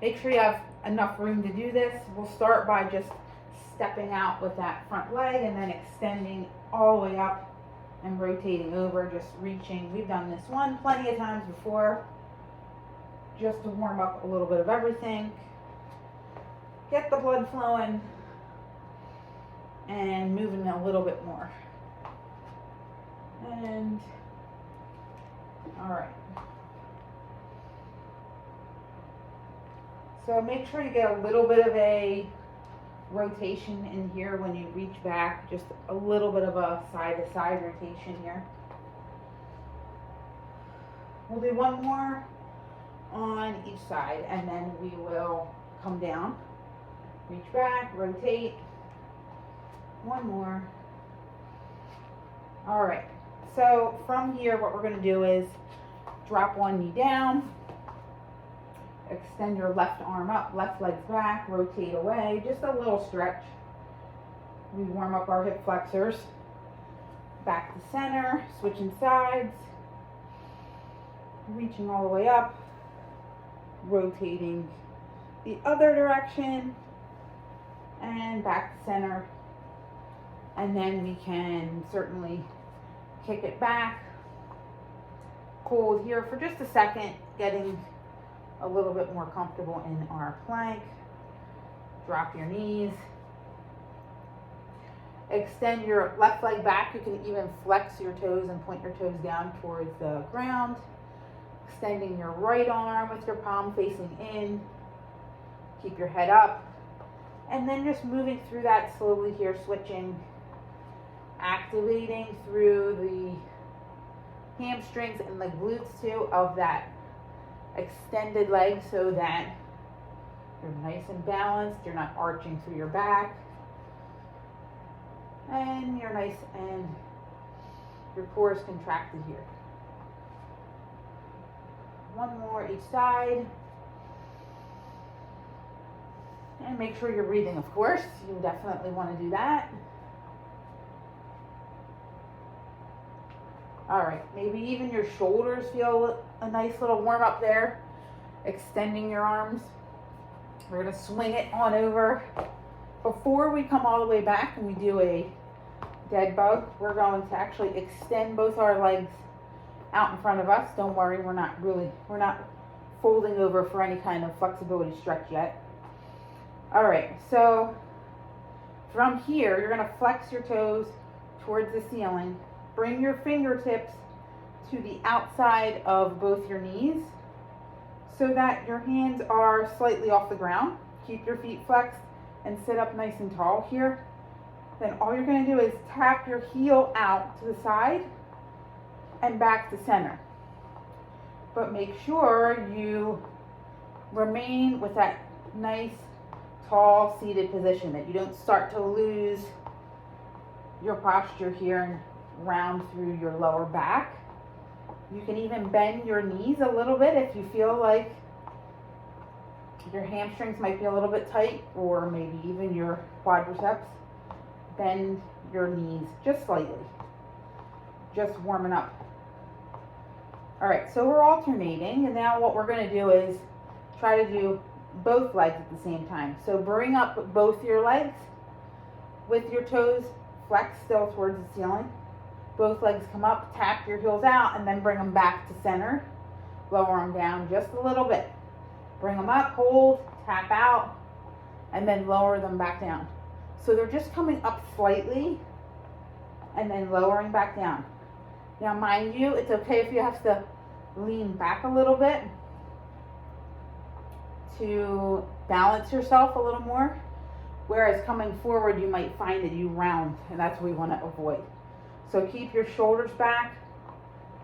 Make sure you have enough room to do this. We'll start by just stepping out with that front leg and then extending all the way up and rotating over, just reaching. We've done this one plenty of times before, just to warm up a little bit of everything. Get the blood flowing and moving a little bit more. And all right. So make sure you get a little bit of a rotation in here when you reach back, just a little bit of a side-to-side rotation here. We'll do one more on each side and then we will come down, reach back, rotate, one more. All right, so from here what we're going to do is drop one knee down, extend your left arm up, left leg's back, rotate away, just a little stretch. We warm up our hip flexors. Back to center, switching sides, reaching all the way up, rotating the other direction, and back to center. And then we can certainly kick it back, hold here for just a second, getting a little bit more comfortable in our plank. Drop your knees. Extend your left leg back. You can even flex your toes and point your toes down towards the ground. Extending your right arm with your palm facing in. Keep your head up. And then just moving through that slowly here, switching, activating through the hamstrings and the glutes too of that extended leg so that you're nice and balanced, you're not arching through your back, and you're nice and your core is contracted here. One more each side. And make sure you're breathing, of course. You definitely want to do that. All right, maybe even your shoulders feel a nice little warm up there. Extending your arms. We're gonna swing it on over. Before we come all the way back and we do a dead bug, we're going to actually extend both our legs out in front of us. Don't worry, we're not folding over for any kind of flexibility stretch yet. All right, so from here, you're gonna flex your toes towards the ceiling. Bring your fingertips to the outside of both your knees so that your hands are slightly off the ground. Keep your feet flexed and sit up nice and tall here. Then all you're going to do is tap your heel out to the side and back to center. But make sure you remain with that nice, tall, seated position, that you don't start to lose your posture here and round through your lower back. You can even bend your knees a little bit if you feel like your hamstrings might be a little bit tight, or maybe even your quadriceps. Bend your knees just slightly. Just warming up. All right, so we're alternating, and now what we're going to do is try to do both legs at the same time. So bring up both your legs with your toes flexed still towards the ceiling. Both legs come up, tap your heels out, and then bring them back to center. Lower them down just a little bit. Bring them up, hold, tap out, and then lower them back down. So they're just coming up slightly and then lowering back down. Now, mind you, it's okay if you have to lean back a little bit to balance yourself a little more. Whereas coming forward, you might find that you round, and that's what we want to avoid. So keep your shoulders back,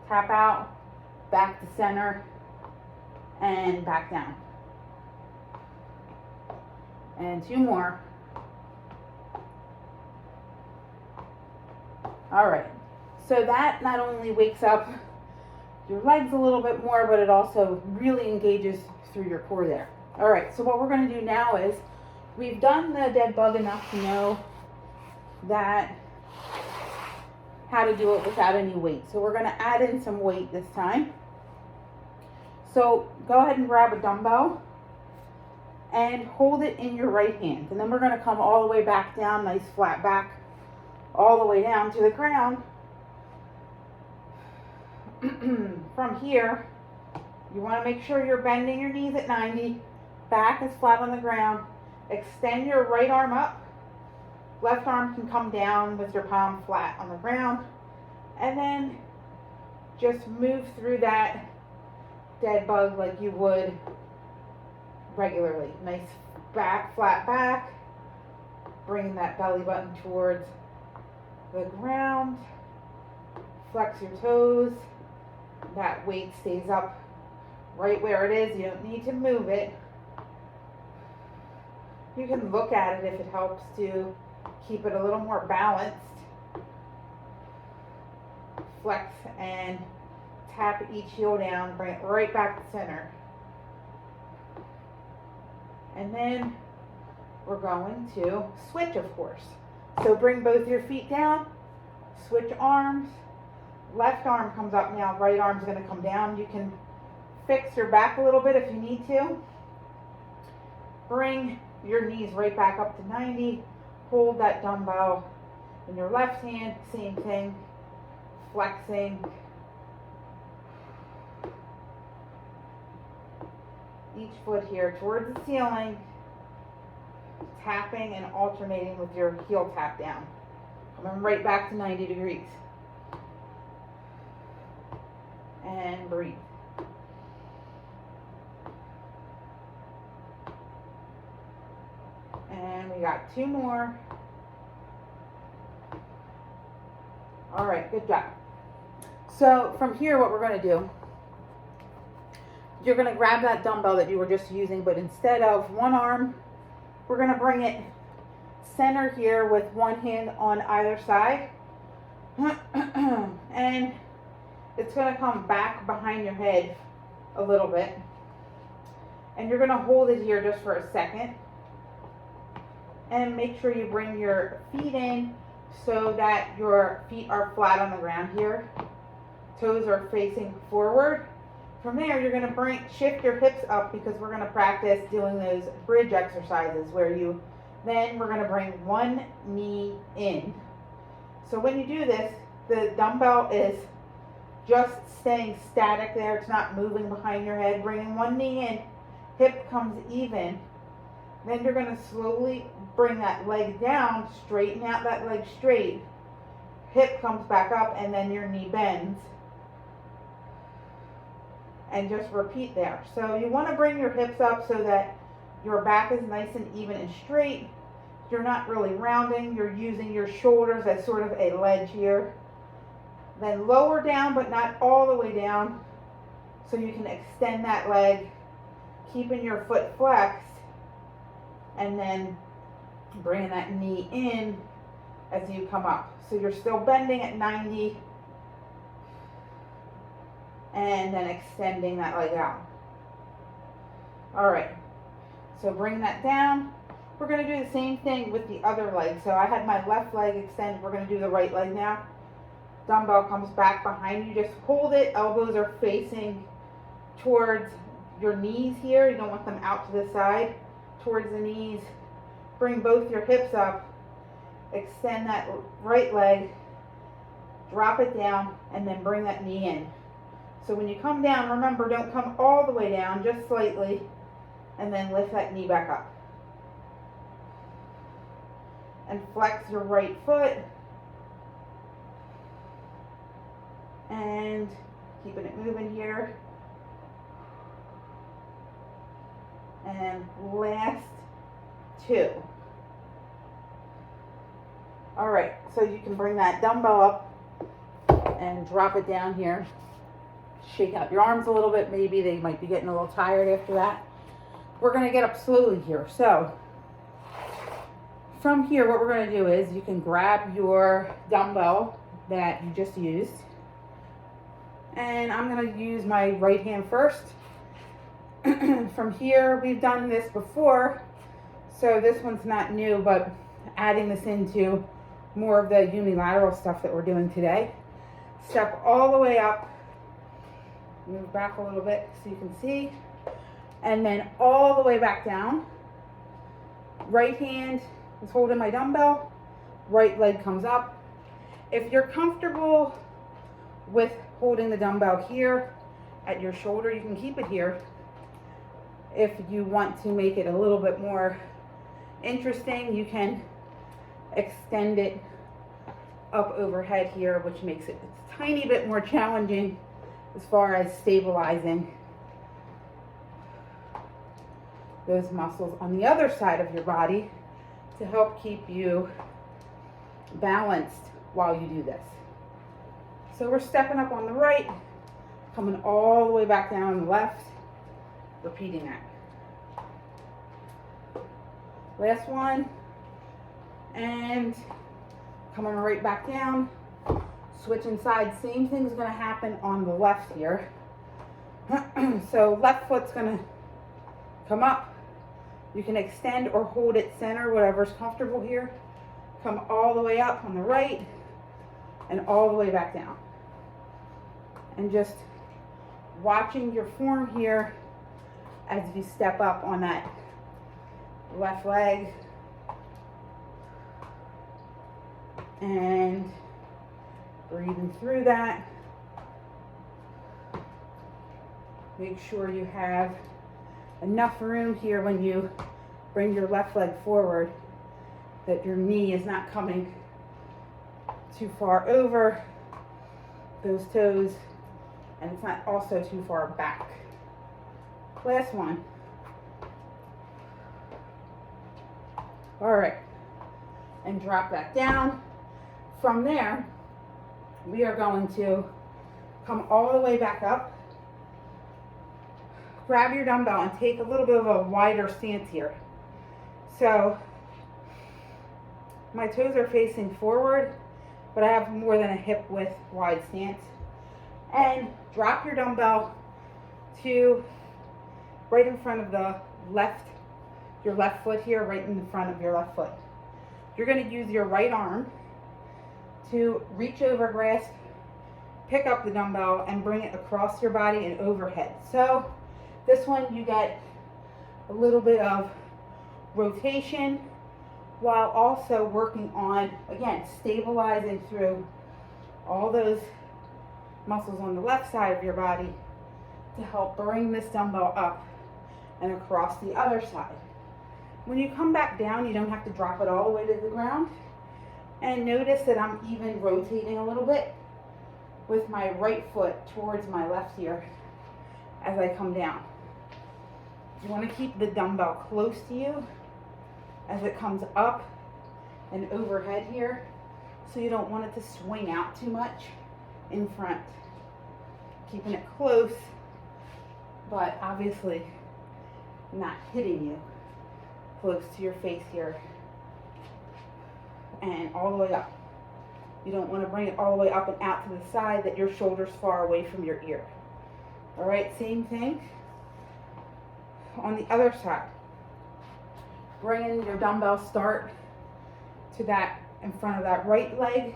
tap out, back to center, and back down. And two more. All right, so that not only wakes up your legs a little bit more, but it also really engages through your core there. All right, so what we're going to do now is, we've done the dead bug enough to know that how to do it without any weight. So we're going to add in some weight this time. So go ahead and grab a dumbbell and hold it in your right hand. And then we're going to come all the way back down, nice flat back, all the way down to the ground. From here, you want to make sure you're bending your knees at 90, back is flat on the ground. Extend your right arm up. Left arm can come down with your palm flat on the ground. And then just move through that dead bug like you would regularly. Nice back, flat back. Bring that belly button towards the ground. Flex your toes. That weight stays up right where it is. You don't need to move it. You can look at it if it helps to keep it a little more balanced. Flex and tap each heel down, bring it right back to center. And then we're going to switch, of course. So bring both your feet down, switch arms. Left arm comes up now, right arm's going to come down. You can fix your back a little bit if you need to. Bring your knees right back up to 90. Hold that dumbbell in your left hand, same thing. Flexing. Each foot here towards the ceiling. Tapping and alternating with your heel tap down. Coming right back to 90 degrees. And breathe. And we got 2 more. All right, good job. So from here, what we're going to do, you're going to grab that dumbbell that you were just using, but instead of one arm, we're going to bring it center here with one hand on either side. And it's going to come back behind your head a little bit. And you're going to hold it here just for a second. And make sure you bring your feet in so that your feet are flat on the ground here. Toes are facing forward. From there, you're going to shift your hips up because we're going to practice doing those bridge exercises where we're going to bring one knee in. So when you do this, the dumbbell is just staying static there. It's not moving behind your head. Bringing one knee in, hip comes even. Then you're going to slowly bring that leg down, straighten out that leg straight. Hip comes back up and then your knee bends. And just repeat there. So you want to bring your hips up so that your back is nice and even and straight. You're not really rounding. You're using your shoulders as sort of a ledge here. Then lower down, but not all the way down. So you can extend that leg, keeping your foot flexed. And then bringing that knee in as you come up. So you're still bending at 90. And then extending that leg out. All right, so bring that down. We're going to do the same thing with the other leg. So I had my left leg extend. We're going to do the right leg now. Dumbbell comes back behind you. Just hold it. Elbows are facing towards your knees here. You don't want them out to the side, towards the knees. Bring both your hips up. Extend that right leg. Drop it down, and then bring that knee in. So when you come down, remember, don't come all the way down, just slightly, and then lift that knee back up. And flex your right foot. And keeping it moving here. And last 2. All right, so you can bring that dumbbell up and drop it down here. Shake out your arms a little bit. Maybe they might be getting a little tired after that. We're going to get up slowly here. So from here, what we're going to do is you can grab your dumbbell that you just used. And I'm going to use my right hand first. From here, we've done this before. So this one's not new, but adding this into more of the unilateral stuff that we're doing today. Step all the way up. Move back a little bit so you can see. And then all the way back down. Right hand is holding my dumbbell, right leg comes up. If you're comfortable with holding the dumbbell here at your shoulder, you can keep it here. If you want to make it a little bit more interesting, you can extend it up overhead here, which makes it a tiny bit more challenging as far as stabilizing those muscles on the other side of your body to help keep you balanced while you do this. So we're stepping up on the right, coming all the way back down on the left, repeating that. Last one, and coming right back down, switching sides. Same thing's gonna happen on the left here. So left foot's gonna come up. You can extend or hold it center, whatever's comfortable here. Come all the way up on the right and all the way back down. And just watching your form here as you step up on that left leg. And breathing through that. Make sure you have enough room here when you bring your left leg forward that your knee is not coming too far over those toes, and it's not also too far back. Last one. All right, and drop that down. From there, we are going to come all the way back up. Grab your dumbbell and take a little bit of a wider stance here. So my toes are facing forward, but I have more than a hip width wide stance. And drop your dumbbell to right in front of the your left foot here, right in the front of your left foot. You're going to use your right arm to reach over, grasp, pick up the dumbbell, and bring it across your body and overhead. So this one you get a little bit of rotation while also working on, again, stabilizing through all those muscles on the left side of your body to help bring this dumbbell up and across the other side. When you come back down, you don't have to drop it all the way to the ground. And notice that I'm even rotating a little bit with my right foot towards my left here as I come down. You want to keep the dumbbell close to you as it comes up and overhead here, so you don't want it to swing out too much in front. Keeping it close, but obviously not hitting you. Close to your face here and all the way up. You don't want to bring it all the way up and out to the side that your shoulder's far away from your ear. All right, same thing on the other side. Bringing your dumbbell start to that in front of that right leg.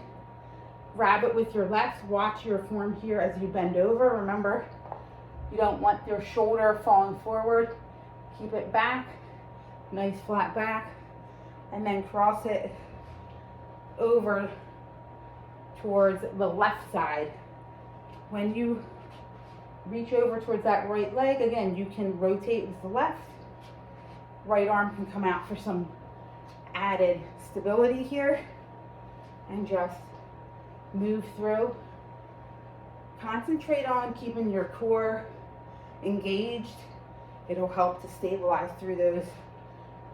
Grab it with your left. Watch your form here as you bend over. Remember, you don't want your shoulder falling forward. Keep it back, nice flat back, and then cross it over towards the left side. When you reach over towards that right leg, again, you can rotate with the left. Right arm can come out for some added stability here, and just move through. Concentrate on keeping your core engaged. It'll help to stabilize through those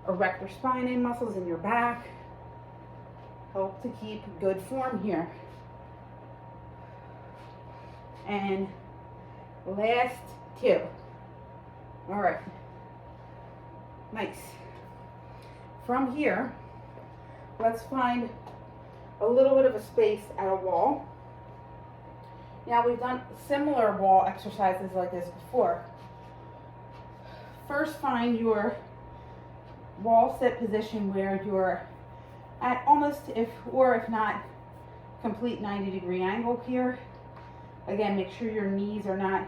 erector spinae muscles in your back. Help to keep good form here. And last two. All right. Nice. From here, let's find a little bit of a space at a wall. Now, we've done similar wall exercises like this before. First, find your wall sit position where you're at almost, if not, complete 90-degree angle here. Again, make sure your knees are not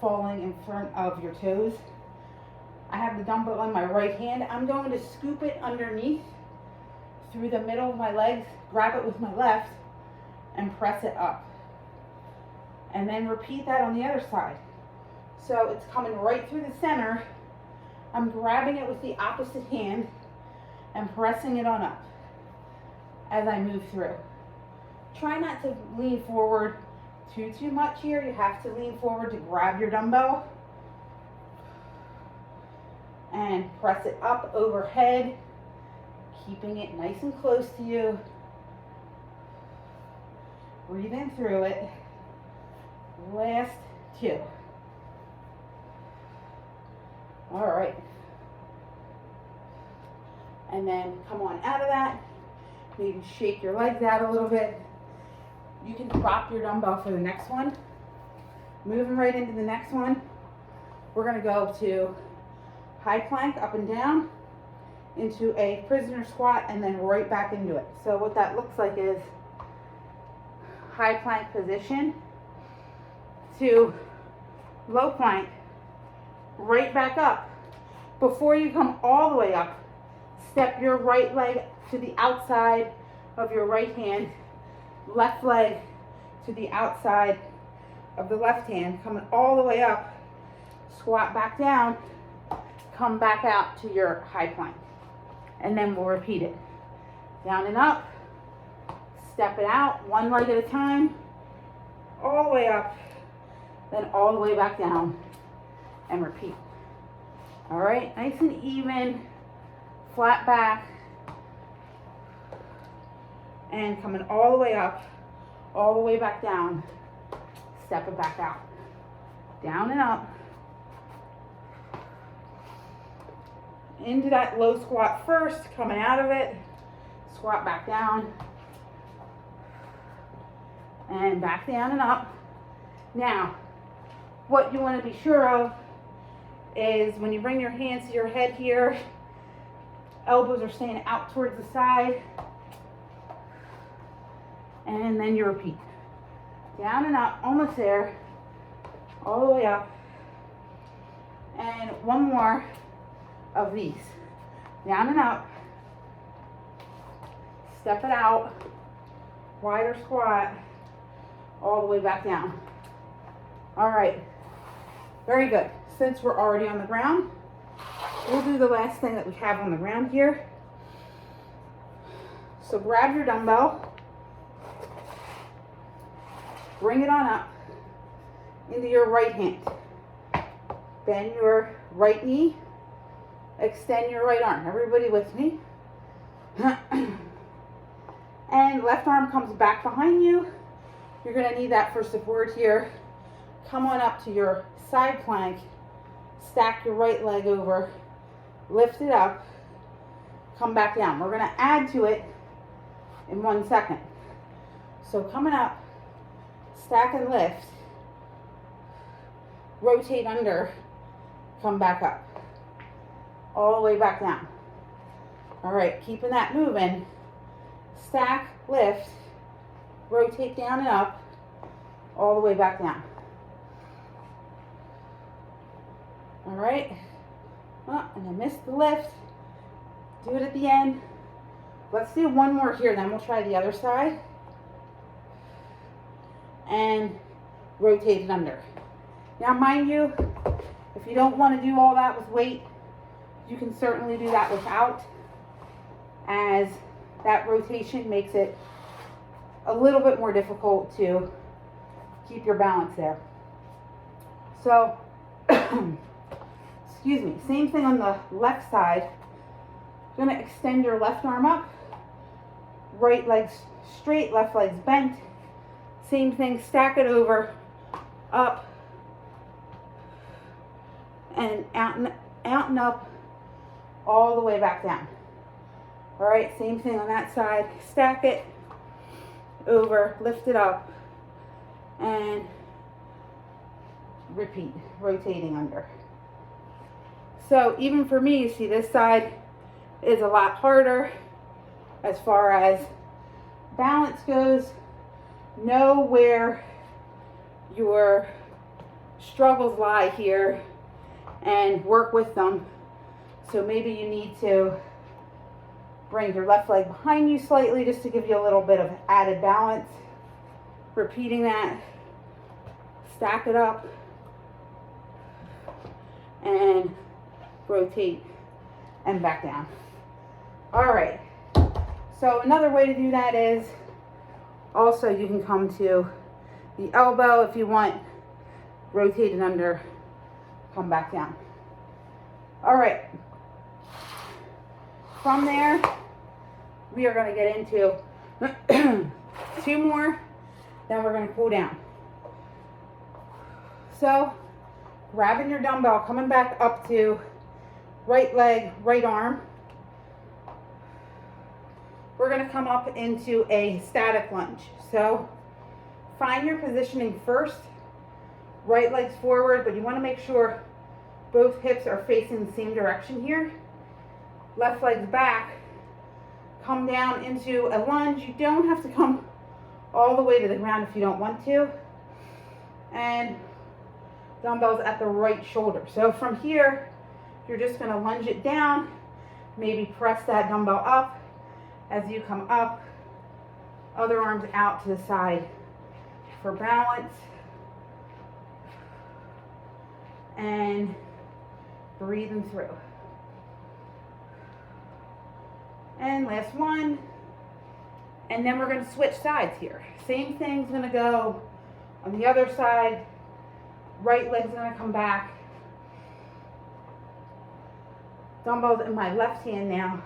falling in front of your toes. I have the dumbbell in my right hand. I'm going to scoop it underneath through the middle of my legs, grab it with my left, and press it up. And then repeat that on the other side. So it's coming right through the center. I'm grabbing it with the opposite hand and pressing it on up as I move through. Try not to lean forward too much here. You have to lean forward to grab your dumbbell. And press it up overhead, keeping it nice and close to you. Breathing through it. Last 2. All right. And then come on out of that. Maybe shake your legs out a little bit. You can drop your dumbbell for the next one. Moving right into the next one. We're going to go to high plank, up and down, into a prisoner squat, and then right back into it. So what that looks like is high plank position to low plank, right back up. Before you come all the way up, step your right leg to the outside of your right hand, left leg to the outside of the left hand, coming all the way up, squat back down, come back out to your high plank. And then we'll repeat it. Down and up, step it out, one leg at a time, all the way up, then all the way back down, and repeat. All right, nice and even, flat back, and coming all the way up, all the way back down, step it back out. Down and up, into that low squat first, coming out of it, squat back down, and back down and up. Now, what you want to be sure of is when you bring your hands to your head here, elbows are staying out towards the side, and then you repeat. Down and up, almost there, all the way up, and one more of these. Down and up, step it out, wider squat, all the way back down. All right, very good. Since we're already on the ground, we'll do the last thing that we have on the ground here. So grab your dumbbell, bring it on up into your right hand. Bend your right knee, extend your right arm. Everybody with me. And left arm comes back behind you. You're going to need that for support here. Come on up to your side plank. Stack your right leg over. Lift it up. Come back down. We're going to add to it in 1 second. So coming up, stack and lift. Rotate under. Come back up. All the way back down. All right, keeping that moving. Stack, lift, rotate down and up, all the way back down. All right. Oh, and I missed the lift. Do it at the end. Let's do one more here, then we'll try the other side. And rotate it under. Now, mind you, if you don't want to do all that with weight, you can certainly do that without, as that rotation makes it a little bit more difficult to keep your balance there. So, excuse me, same thing on the left side. You're going to extend your left arm up, right leg's straight, left leg's bent. Same thing, stack it over, up, and out and up, all the way back down. All right, same thing on that side. Stack it over, lift it up, and repeat, rotating under. So even for me, you see this side is a lot harder as far as balance goes. Know where your struggles lie here and work with them So maybe you need to bring your left leg behind you slightly just to give you a little bit of added balance. Repeating that, stack it up, and rotate and back down. All right, so another way to do that is also you can come to the elbow if you want, rotate it under, come back down. All right, from there, we are going to get into 2 more, then we're going to cool down. So, grabbing your dumbbell, coming back up to right leg, right arm. We're going to come up into a static lunge. So, find your positioning first. Right leg's forward, but you want to make sure both hips are facing the same direction here. Left leg's back. Come down into a lunge. You don't have to come all the way to the ground if you don't want to. And dumbbells at the right shoulder. So from here, you're just going to lunge it down. Maybe press that dumbbell up as you come up. Other arms out to the side for balance. And breathing through. And last one. And then we're going to switch sides here. Same thing's going to go on the other side. Right leg's going to come back. Dumbbells in my left hand now.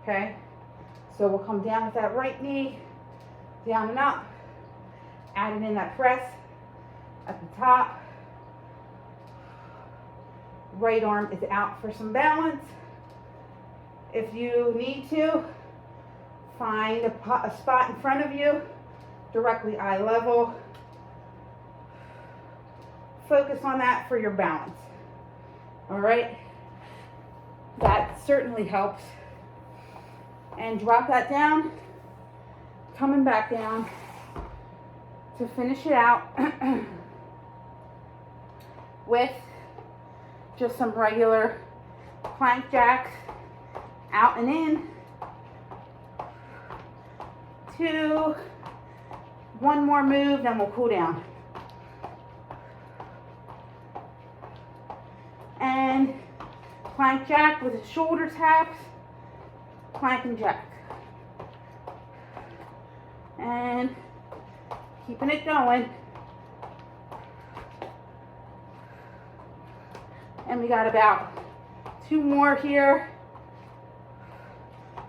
Okay? So we'll come down with that right knee. Down and up. Adding in that press at the top. Right arm is out for some balance. If you need to, find a spot in front of you, directly eye level. Focus on that for your balance. All right? That certainly helps. And drop that down. Coming back down to finish it out with just some regular plank jacks, out and in. 2, 1 more move, then we'll cool down. And plank jack with the shoulder taps, plank and jack. And keeping it going. And we got about 2 more here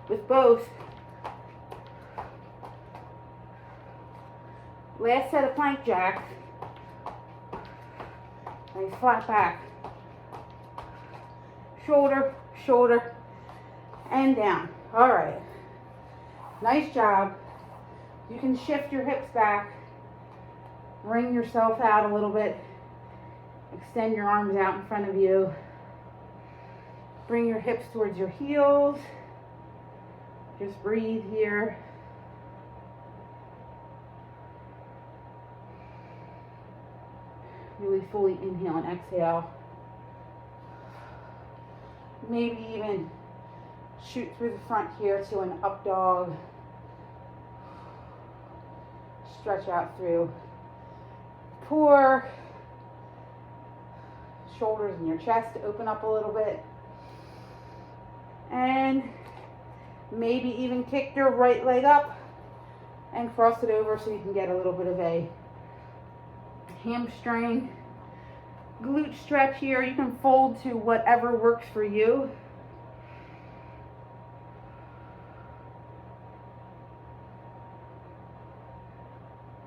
with both. Last set of plank jacks. Nice flat back. Shoulder, shoulder, and down. All right. Nice job. You can shift your hips back. Bring yourself out a little bit. Extend your arms out in front of you. Bring your hips towards your heels. Just breathe here. Really fully inhale and exhale. Maybe even shoot through the front here to an up dog. Stretch out through core. Shoulders and your chest to open up a little bit. And maybe even kick your right leg up and cross it over so you can get a little bit of a hamstring glute stretch here. You can fold to whatever works for you.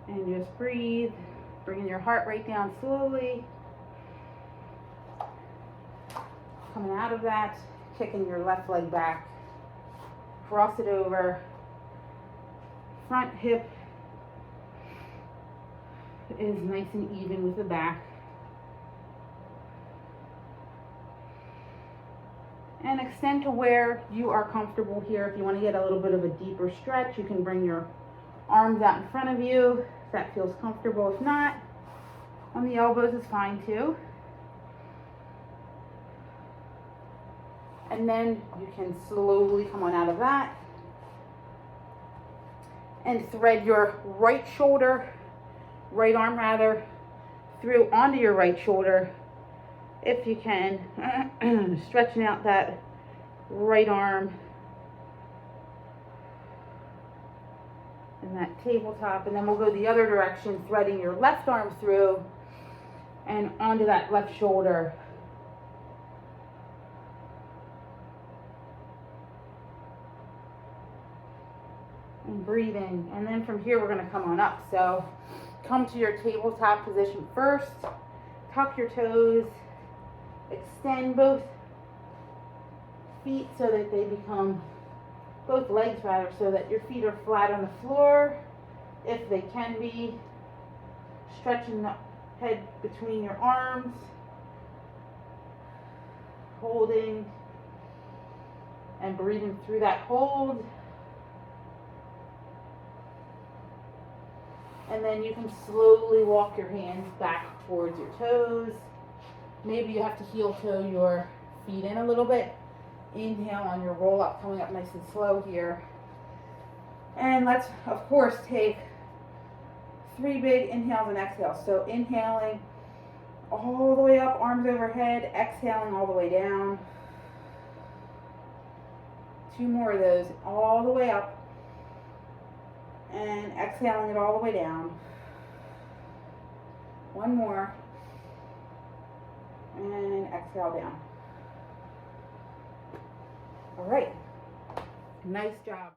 And just breathe, bringing your heart rate down slowly. Coming out of that, kicking your left leg back, cross it over, front hip is nice and even with the back. And extend to where you are comfortable here. If you want to get a little bit of a deeper stretch, you can bring your arms out in front of you if that feels comfortable. If not, on the elbows is fine too. And then you can slowly come on out of that and thread your right arm rather, through onto your right shoulder if you can, stretching out that right arm and that tabletop. And then we'll go the other direction, threading your left arm through and onto that left shoulder. And breathing. And then from here we're going to come on up. So come to your tabletop position first, tuck your toes, extend both feet so that they become, both legs rather, so that your feet are flat on the floor if they can be, stretching the head between your arms, holding and breathing through that hold. And then you can slowly walk your hands back towards your toes. Maybe you have to heel toe your feet in a little bit. Inhale on your roll up, coming up nice and slow here. And let's, of course, take 3 big inhales and exhales. So inhaling all the way up, arms overhead, exhaling all the way down. 2 more of those, all the way up. And exhaling it all the way down. 1 more. And exhale down. All right. Nice job.